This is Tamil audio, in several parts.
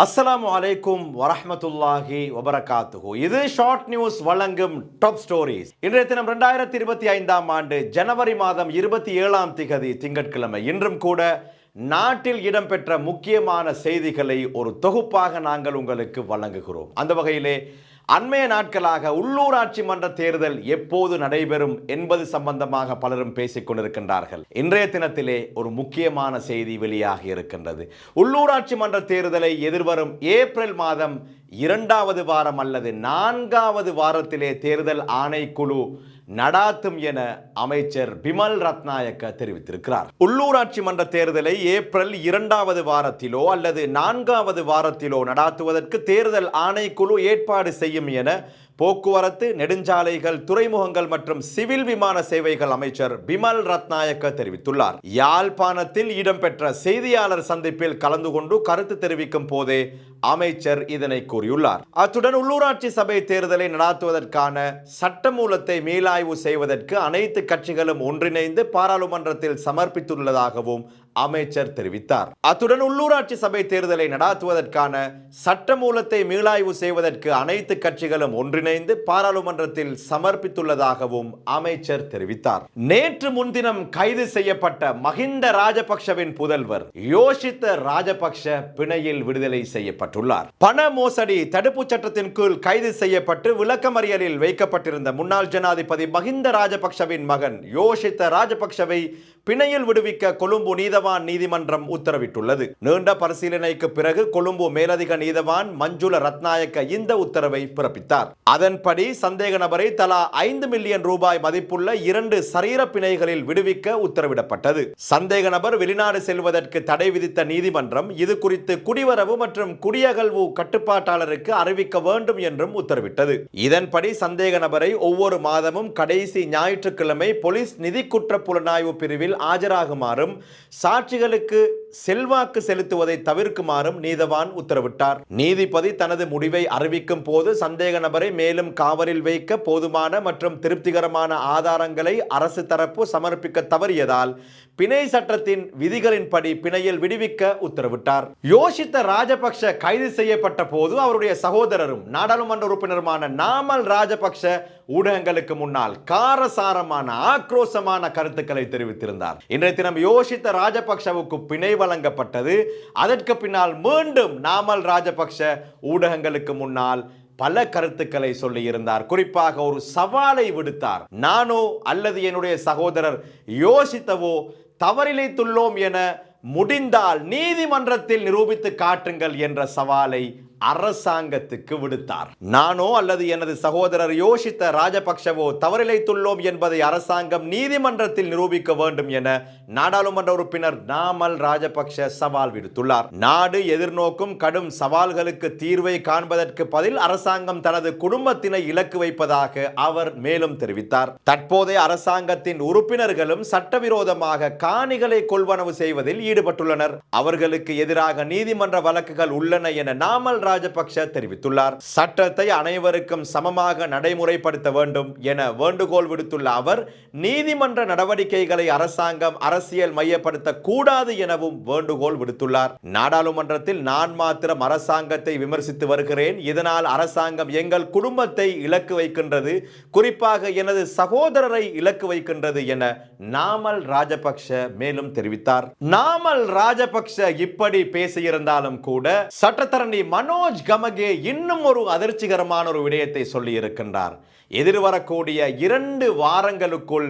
அஸ்ஸலாமு அலைக்கும் வரஹ்மத்துல்லாஹி வபரகாத்துஹு. இது ஷார்ட் நியூஸ் வழங்கும் டாப் ஸ்டோரிஸ். இன்றைய தினம் 2025ஆம் ஆண்டு ஜனவரி மாதம் 27ஆம் திகதி திங்கட்கிழமை. இன்றும் கூட நாட்டில் இடம்பெற்ற முக்கியமான செய்திகளை ஒரு தொகுப்பாக நாங்கள் உங்களுக்கு வழங்குகிறோம். அந்த வகையிலே அண்மைய நாட்களாக உள்ளூராட்சி மன்ற தேர்தல் எப்போது நடைபெறும் என்பது சம்பந்தமாக பலரும் பேசிக் கொண்டிருக்கின்றார்கள். இன்றைய தினத்திலே ஒரு முக்கியமான செய்தி வெளியாகி இருக்கின்றது. உள்ளூராட்சி மன்ற தேர்தலை எதிர்வரும் ஏப்ரல் மாதம் 2வது வாரம் அல்லது 4வது வாரத்திலே தேர்தல் ஆணைக்குழு நடாத்தும் என அமைச்சர் பிமல் ரத்நாயக்க தெரிவித்திருக்கிறார். உள்ளூராட்சி மன்ற தேர்தலை ஏப்ரல் 2வது வாரத்திலோ அல்லது 4வது வாரத்திலோ நடாத்துவதற்கு தேர்தல் ஆணைக்குழு ஏற்பாடு செய்யும் என போக்குவரத்து, நெடுஞ்சாலைகள், துறைமுகங்கள் மற்றும் சிவில் விமான சேவைகள் அமைச்சர் பிமல் ரத்நாயக்க தெரிவித்துள்ளார். யாழ்ப்பாணத்தில் இடம்பெற்ற செய்தியாளர் சந்திப்பில் கலந்து கொண்டு கருத்து தெரிவிக்கும் போதே அமைச்சர் இதனை கூறியுள்ளார். அத்துடன் உள்ளூராட்சி சபை தேர்தலை நடாத்துவதற்கான சட்டமூலத்தை மீளாய்வு செய்வதற்கு அனைத்து கட்சிகளும் ஒன்றிணைந்து பாராளுமன்றத்தில் சமர்ப்பித்துள்ளதாகவும் அமைச்சர் தெரிவித்தார். அத்துடன் உள்ளூராட்சி சபை தேர்தலை நடாத்துவதற்கான சட்டமூலத்தை மீளாய்வு செய்வதற்கு அனைத்து கட்சிகளும் ஒன்றிணைந்து பாராளுமன்றத்தில் சமர்ப்பித்துள்ளதாகவும் அமைச்சர் தெரிவித்தார். நேற்று முன்தினம் கைது செய்யப்பட்ட மஹிந்த ராஜபக்ஷவின் புதல்வர் யோஷித்த ராஜபக்ஷ பிணையில் விடுதலை செய்யப்பட்டுள்ளார். பண மோசடி தடுப்பு சட்டத்தின் கீழ் கைது செய்யப்பட்டு விளக்கமறியலில் வைக்கப்பட்டிருந்த முன்னாள் ஜனாதிபதி மஹிந்த ராஜபக்ஷவின் மகன் யோஷித்த ராஜபக்ஷவை பிணையில் விடுவிக்க கொழும்பு நீதவான் நீதிமன்றம் உத்தரவிட்டுள்ளது. நீண்ட பரிசீலனைக்கு பிறகு கொழும்பு மேலதிக நீதவான் மஞ்சுள ரத்நாயக்க இந்த உத்தரவை பிறப்பித்தார். அதன்படி சந்தேக நபரை தலா 5 மில்லியன் ரூபாய் மதிப்புள்ள 2 சரீர பிணைகளில் விடுவிக்க உத்தரவிடப்பட்டது. சந்தேக நபர் வெளிநாடு செல்வதற்கு தடை விதித்த நீதிமன்றம் இது குறித்து குடிவரவு மற்றும் குடியகல்வு கட்டுப்பாட்டாளருக்கு அறிவிக்க வேண்டும் என்றும் உத்தரவிட்டது. இதன்படி சந்தேக நபரை ஒவ்வொரு மாதமும் கடைசி ஞாயிற்றுக்கிழமை போலீஸ் நிதி குற்ற புலனாய்வு பிரிவில் ஆஜராகுமாறும் சாட்சிகளுக்கு செல்வாக்கு செலுத்துவதை தவிர்க்குமாறும் நீதவான் உத்தரவிட்டார். நீதிபதி தனது முடிவை அறிவிக்கும் போது சந்தேக நபரை மேலும் காவலில் வைக்க போதுமான மற்றும் திருப்திகரமான ஆதாரங்களை அரசு தரப்பு சமர்ப்பிக்க தவறியதால் பிணை சட்டத்தின் விதிகளின்படி பிணையில் விடுவிக்க உத்தரவிட்டார். யோஷித்த ராஜபக்ஷ கைது செய்யப்பட்ட போது அவருடைய சகோதரரும் நாடாளுமன்ற உறுப்பினருமான நாமல் ராஜபக்ஷ ஊடகங்களுக்கு முன்னால் காரசாரமான ஆக்ரோஷமான கருத்துக்களை தெரிவித்திருந்தார். இன்றைய தினம் யோஷித்த ராஜபக்ஷவுக்கு பிணை வழங்கப்பட்டது. அதற்கு பின்னால் மீண்டும் நாமல் ராஜபக்ஷ ஊடகங்களுக்கு முன்னால் பல கருத்துக்களை சொல்லி இருந்தார். குறிப்பாக ஒரு சவாலை விடுத்தார். நானோ அல்லது என்னுடைய சகோதரர் யோசித்தவோ தவறிழைத்துள்ளோம் என முடிந்தால் நீதிமன்றத்தில் நிரூபித்து காட்டுங்கள் என்ற சவாலை அரசாங்கத்துக்கு விடுத்தார். நானோ அல்லது எனது சகோதரர் யோஷித்த ராஜபக்ஷவோ தவறிழைத்துள்ளோம் என்பதை அரசாங்கம் நீதிமன்றத்தில் நிரூபிக்க வேண்டும் என நாடாளுமன்ற உறுப்பினர் நாமல் ராஜபக்ஷ சவால் விடுத்துள்ளார். நாடு எதிர்நோக்கும் கடும் சவால்களுக்கு தீர்வை காண்பதற்கு பதில் அரசாங்கம் தனது குடும்பத்தினை இலக்கு வைப்பதாக அவர் மேலும் தெரிவித்தார். தற்போதைய அரசாங்கத்தின் உறுப்பினர்களும் சட்டவிரோதமாக காணிகளை கொள்வனவு செய்வதில் ஈடுபட்டுள்ளனர். அவர்களுக்கு எதிராக நீதிமன்ற வழக்குகள் உள்ளன என நாமல் ராஜபக்ஷ தெரிவித்துள்ளார். சட்டத்தை அனைவருக்கும் சமமாக நடைமுறைப்படுத்த வேண்டும் என வேண்டுகோள் விடுத்துள்ள அவர் நீதிமன்ற நடவடிக்கைகளை அரசாங்கம் அரசியல் மையப்படுத்த கூடாது எனவும் வேண்டுகோள் விடுத்துள்ளார். நாடாளுமன்றத்தில் நான் மாத்திரம் அரசாங்கத்தை விமர்சித்து வருகிறேன். இதனால் அரசாங்கம் எங்கள் குடும்பத்தை இலக்கு வைக்கின்றது, குறிப்பாக எனது சகோதரரை இலக்கு வைக்கின்றது என நாமல் ராஜபக்ஷ மேலும் தெரிவித்தார். நாமல் ராஜபக்ஷ இப்படி பேசியிருந்தாலும் கூட சட்டத்தரணி மனோஜ் கமகே இன்னும் ஒரு அதிர்ச்சிகரமான ஒரு விடயத்தை சொல்லி இருக்கின்றார். எதிர்வரக்கூடிய 2 வாரங்களுக்குள்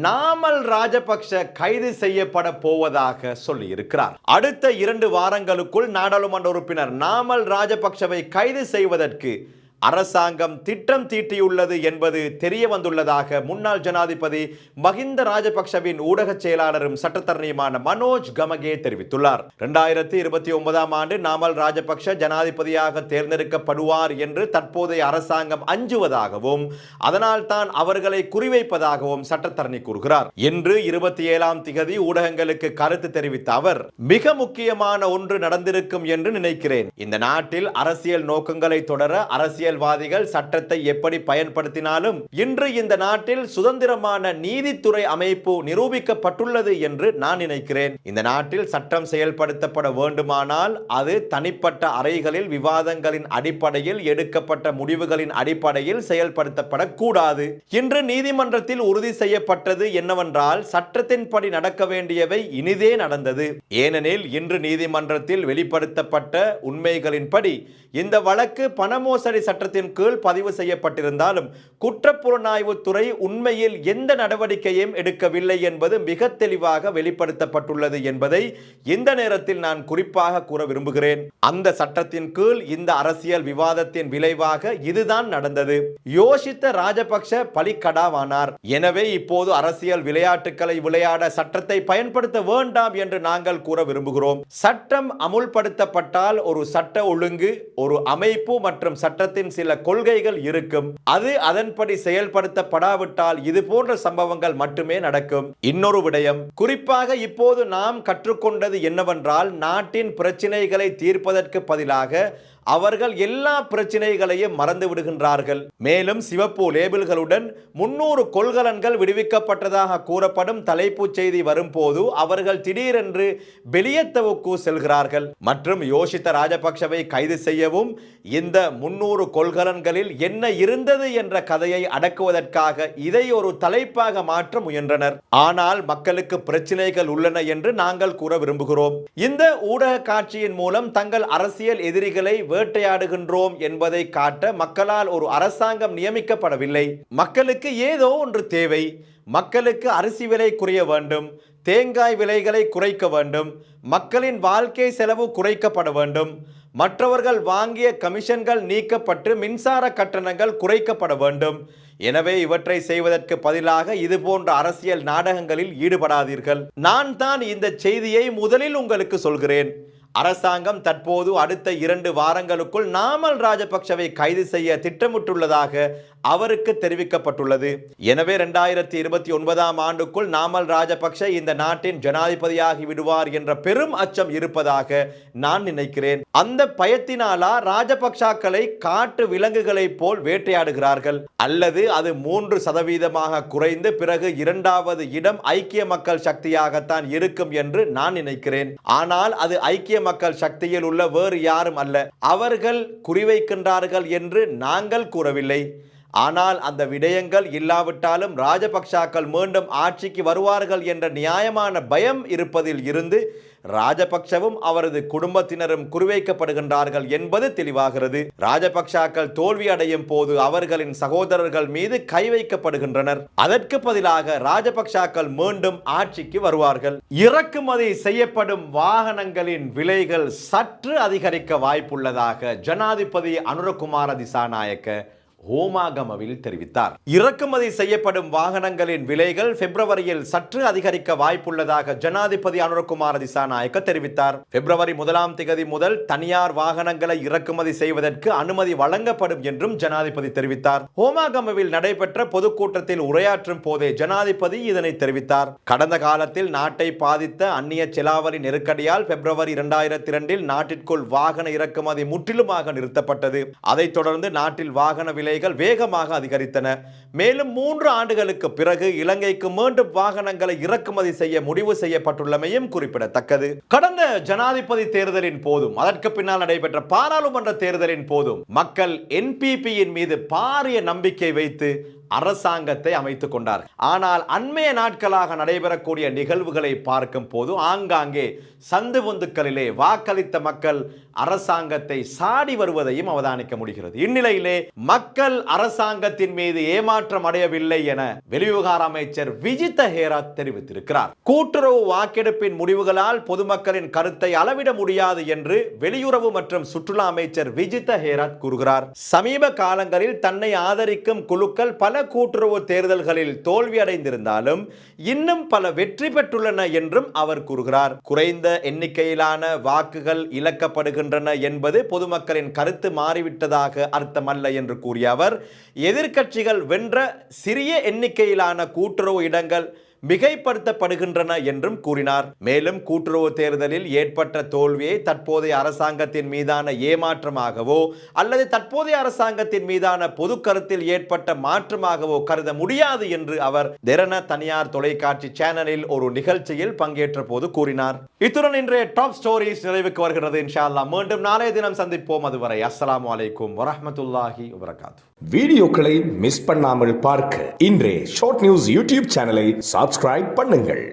நாமல் ராஜபக்ஷ கைது செய்யப்பட போவதாக சொல்லி இருக்கிறார். அடுத்த 2 வாரங்களுக்குள் நாடாளுமன்ற உறுப்பினர் நாமல் ராஜபக்ஷவை கைது செய்வதற்கு அரசாங்கம் திட்டம் தீட்டியுள்ளது என்பது தெரிய வந்துள்ளதாக முன்னாள் ஜனாதிபதி மஹிந்த ராஜபக்ஷவின் ஊடக செயலாளரும் சட்டத்தரணியுமான மனோஜ் கமகே தெரிவித்துள்ளார். 2029ஆம் ஆண்டு நாமல் ராஜபக்ஷ ஜனாதிபதியாக தேர்ந்தெடுக்கப்படுவார் என்று தற்போதைய அரசாங்கம் அஞ்சுவதாகவும் அதனால் தான் அவர்களை குறிவைப்பதாகவும் சட்டத்தரணி கூறுகிறார். இன்று 27ஆம் திகதி ஊடகங்களுக்கு கருத்து தெரிவித்த அவர் மிக முக்கியமான ஒன்று நடந்திருக்கும் என்று நினைக்கிறேன். இந்த நாட்டில் அரசியல் நோக்கங்களை தொடர அரசியல் அரசியல்வாதிகள் சட்டத்தை எப்படி பயன்படுத்தினாலும் இன்று இந்த நாட்டில் சுதந்திரமான நீதித்துறை அமைப்பு நிரூபிக்கப்பட்டுள்ளது என்று நான் நினைக்கிறேன். இந்த நாட்டில் சட்டம் செயல்படுத்தப்பட வேண்டுமானால் அது தனிப்பட்ட அறைகளில் விவாதங்களின் அடிப்படையில் எடுக்கப்பட்ட முடிவுகளின் அடிப்படையில் செயல்படுத்தப்படக்கூடாது. இன்று நீதிமன்றத்தில் உறுதி செய்யப்பட்டது என்னவென்றால் சட்டத்தின்படி நடக்க வேண்டியவை இனிதே நடந்தது. ஏனெனில் இன்று நீதிமன்றத்தில் வெளிப்படுத்தப்பட்ட உண்மைகளின்படி இந்த வழக்கு பண மோசடி சட்டத்தின் கீழ் பதிவு செய்யப்பட்டிருந்தாலும் குற்றப்புலனாய்வுத்துறை உண்மையில் எந்த நடவடிக்கையும் எடுக்கவில்லை என்பது மிக தெளிவாக வெளிப்படுத்தப்பட்டுள்ளது என்பதை இந்த நேரத்தில் நான் குறிப்பாக கூற விரும்புகிறேன். அந்த சட்டத்தின் கீழ் இந்த அரசியல் விவாதத்தின் விளைவாக இதுதான் நடந்தது. யோஷித்த ராஜபக்ஷ பலிக்கடாவானார். எனவே இப்போது அரசியல் விளையாட்டுகளை விளையாட சட்டத்தை பயன்படுத்த வேண்டாம் என்று நாங்கள் கூற விரும்புகிறோம். சட்டம் அமுல்படுத்தப்பட்டால் ஒரு சட்ட ஒழுங்கு, ஒரு அமைப்பு மற்றும் சட்டத்தின் சில கொள்கைகள் இருக்கும். அது அதன்படி செயல்படுத்தப்படாவிட்டால் இது போன்ற சம்பவங்கள் மட்டுமே நடக்கும். இன்னொரு விடயம், குறிப்பாக இப்போது நாம் கற்றுக்கொண்டது என்னவென்றால் நாட்டின் பிரச்சனைகளை தீர்ப்பதற்கு பதிலாக அவர்கள் எல்லா பிரச்சனைகளையும் மறந்து விடுகின்றார்கள். மேலும் சிவப்பு லேபிள்களுடன் 300 கொள்கலன்கள் விடுவிக்கப்பட்டதாக கூறப்படும் தலைப்புச் செய்தி வரும்போது அவர்கள் திடீரென்று பெலியத்தவுக்கு செல்கிறார்கள் மற்றும் யோஷித்த ராஜபக்ஷவை கைது செய்யவும் இந்த 300 கொள்கலன்களில் என்ன இருந்தது என்ற கதையை அடக்குவதற்காக இதை ஒரு தலைப்பாக மாற்ற முயன்றனர். ஆனால் மக்களுக்கு பிரச்சனைகள் உள்ளன என்று நாங்கள் கூற விரும்புகிறோம். இந்த ஊடக காட்சியின் மூலம் தங்கள் அரசியல் எதிரிகளை வேட்டையாடுகின்றோம் என்பதை காட்ட மக்களால் ஒரு அரசாங்கம் நியமிக்கப்படவில்லை. மக்களுக்கு ஏதோ ஒன்று தேவை. மக்களுக்கு அரிசி விலை குறைய வேண்டும், தேங்காய் விலைகளை குறைக்க வேண்டும், மக்களின் வாழ்க்கை செலவு குறைக்கப்பட வேண்டும், மற்றவர்கள் வாங்கிய கமிஷன்கள் நீக்கப்பட்டு மின்சார கட்டணங்கள் குறைக்கப்பட வேண்டும். எனவே இவற்றை செய்வதற்கு பதிலாக இது போன்ற அரசியல் நாடகங்களில் ஈடுபடாதீர்கள். நான் தான் இந்த செய்தியை முதலில் உங்களுக்கு சொல்கிறேன். அரசாங்கம் தற்போது அடுத்த 2 வாரங்களுக்குள் நாமல் ராஜபக்ஷவை கைது செய்ய திட்டமிட்டுள்ளதாக அவருக்கு தெரிவிக்கப்பட்டுள்ளது. எனவே 2029ஆம் ஆண்டுக்குள் நாமல் ராஜபக்ஷ இந்த நாட்டின் ஜனாதிபதியாகி விடுவார் என்ற பெரும் அச்சம் இருப்பதாக நான் நினைக்கிறேன். அந்த பயத்தினாலா ராஜபக்ஷாக்களை காட்டு விலங்குகளை போல் வேட்டையாடுகிறார்கள், அல்லது அது 3% குறைந்து பிறகு 2வது இடம் ஐக்கிய மக்கள் சக்தியாகத்தான் இருக்கும் என்று நான் நினைக்கிறேன். ஆனால் அது ஐக்கிய மக்கள் சக்தியில் உள்ள வேறு யாரும் அல்ல. அவர்கள் குறிவைக்கின்றார்கள் என்று நாங்கள் கூறவில்லை. ஆனால் அந்த விடயங்கள் இல்லாவிட்டாலும் ராஜபக்ஷாக்கள் மீண்டும் ஆட்சிக்கு வருவார்கள் என்ற நியாயமான பயம் இருப்பதில் இருந்து ராஜபக்ஷவும் அவரது குடும்பத்தினரும் குறிவைக்கப்படுகின்றார்கள் என்பது தெளிவாகிறது. ராஜபக்ஷாக்கள் தோல்வி அடையும் போது அவர்களின் சகோதரர்கள் மீது கை வைக்கப்படுகின்றனர். அதற்கு பதிலாக ராஜபக்ஷாக்கள் மீண்டும் ஆட்சிக்கு வருவார்கள். இறக்குமதி செய்யப்படும் வாகனங்களின் விலைகள் சற்று அதிகரிக்க வாய்ப்புள்ளதாக ஜனாதிபதி அனுரகுமார திசாநாயக்க ஹோமாகமவில் தெரிவித்தார். இறக்குமதி செய்யப்படும் வாகனங்களின் விலைகள் பிப்ரவரியில் சற்று அதிகரிக்க வாய்ப்புள்ளதாக ஜனாதிபதி அனுரகுமார திசாநாயக்க தெரிவித்தார். பிப்ரவரி 1ஆம் தேதி முதல் தனியார் வாகனங்களை இறக்குமதி செய்வதற்கு அனுமதி வழங்கப்படும் என்றும் ஜனாதிபதி தெரிவித்தார். ஹோமாகமவில் நடைபெற்ற பொதுக்கூட்டத்தில் உரையாற்றும் போதே ஜனாதிபதி இதனை தெரிவித்தார். கடந்த காலத்தில் நாட்டை பாதித்த அந்நிய செலாவணி நெருக்கடியால் பிப்ரவரி 2002இல் நாட்டிற்குள் வாகன இறக்குமதி முற்றிலுமாக நிறுத்தப்பட்டது. அதைத் தொடர்ந்து நாட்டில் வாகன விலை வேகமாக அதிகரித்தன. மேலும் 3 ஆண்டுகளுக்கு பிறகு இலங்கைக்கு மீண்டும் வாகனங்களை இறக்குமதி செய்ய முடிவு செய்யப்பட்டுள்ளமையும் குறிப்பிடத்தக்கது. கடந்த ஜனாதிபதி தேர்தலின் போதும் அதற்கு பின்னால் நடைபெற்ற பாராளுமன்ற தேர்தலின் போதும் மக்கள் என்பிபியின் மீது பாரிய நம்பிக்கை வைத்து அரசாங்கத்தை அமைத்துக் கொண்டார். ஆனால் அண்மைய நாட்களாக நடைபெறக்கூடிய நிகழ்வுகளை பார்க்கும் போது ஆங்காங்கே சந்து பொந்துக்களிலே வாக்களித்த மக்கள் அரசாங்கத்தை சாடி வருவதையும் அவதானிக்க முடிகிறது. இந்நிலையிலே மக்கள் அரசாங்கத்தின் மீது ஏமாற்றம் அடையவில்லை என வெளிவிவகார அமைச்சர் விஜித ஹேரத் தெரிவித்திருக்கிறார். கூட்டுறவு வாக்கெடுப்பின் முடிவுகளால் பொதுமக்களின் கருத்தை அளவிட முடியாது என்று வெளியுறவு மற்றும் சுற்றுலா அமைச்சர் விஜித ஹேரத் கூறுகிறார். சமீப காலங்களில் தன்னை ஆதரிக்கும் குழுக்கள் பல கூட்டுறவு தேர்தல்களில் தோல்வி அடைந்திருந்தாலும் இன்னும் பல வெற்றி பெற்றுள்ளன என்றும் அவர் கூறுகிறார். குறைந்த எண்ணிக்கையிலான வாக்குகள் இழக்கப்படுகின்றன என்பது பொதுமக்களின் கருத்து மாறிவிட்டதாக அர்த்தமல்ல என்று கூறிய அவர், எதிர்க்கட்சிகள் வென்ற சிறிய எண்ணிக்கையிலான கூட்டுறவு இடங்கள் மிகைப்படுத்தப்படுகின்றன என்றும் கூறினார். மேலும் கூட்டுறவு தேர்தலில் ஏற்பட்ட தோல்வியை தற்போதைய அரசாங்கத்தின் மீதான ஏமாற்றமாகவோ அல்லது தற்போதைய அரசாங்கத்தின் மீதான பொது கருத்தில் ஏற்பட்ட மாற்றமாகவோ கருத முடியாது என்று அவர் தெரன தனியார் தொலைக்காட்சி சேனலில் ஒரு நிகழ்ச்சியில் பங்கேற்ற போது கூறினார். இத்துடன் இன்றைய டாப் ஸ்டோரிஸ் நிறைவுக்கு வருகிறது. இன்ஷா அல்லாஹ் மீண்டும் நாளைய தினம் சந்திப்போம். அதுவரை அஸ்ஸலாமு அலைக்கும் வரஹ்மத்துல்லாஹி வபரகாத்துஹு. வீடியோக்களை மிஸ் பண்ணாமல் பார்க்க இன்றைய ஷார்ட் நியூஸ் யூடியூப் சேனலை சப்ஸ்கிரைப் பண்ணுங்கள்.